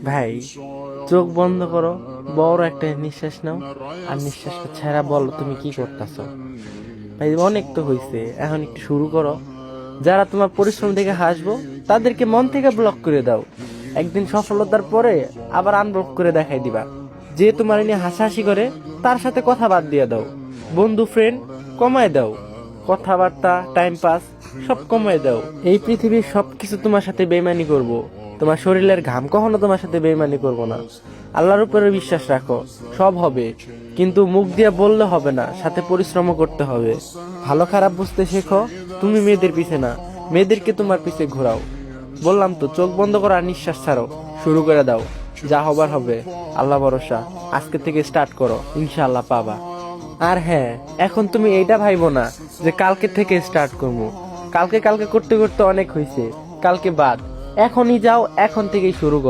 ভাই, চোখ বন্ধ করো, বড় একটা নিঃশ্বাস নাও, আর নিঃশ্বাসটা ছেড়া বলো তুমি কি করতেছো। ভাই অনেক তো হইছে, এখন একটু শুরু করো। যারা তোমার পরিশ্রম দেখে হাসবো তাদেরকে মন থেকে ব্লক করে দাও। একদিন সফলতার পরে আবার আনব্লক করে দেখাই দিবা। যে তোমার নিয়ে হাসাহাসি করে তার সাথে কথা বাদ দিয়ে দাও। বন্ধু ফ্রেন্ড কমায় দাও, কথাবার্তা টাইম পাস সব কমায় দাও। এই পৃথিবীর সবকিছু তোমার সাথে বেইমানি করব, তোমার শরীরের ঘাম কখনো তোমার সাথে বেইমানি করব না। আল্লাহর উপরে বিশ্বাস রাখো, সব হবে। কিন্তু মুখ দিয়ে বললে হবে না, সাথে পরিশ্রমও করতে হবে। ভালো খারাপ বুঝতে শেখো। তুমি মেয়েদের পিছে না, মেয়েদেরকে তোমার পিছে ঘোরাও। বললাম তো, চোখ বন্ধ করো আর নিঃশ্বাস ছাড়ো, শুরু করে দাও। যা হবার হবে, আল্লাহ ভরসা। আজকে থেকে স্টার্ট করো, ইনশাআল্লাহ পাবা। আর হ্যাঁ, এখন তুমি এইটা ভাইবো না যে কালকে থেকে স্টার্ট করবো। কালকে কালকে করতে করতে অনেক হয়েছে, কালকে বাদ। এখনই যাও, এখন থেকেই শুরু করো।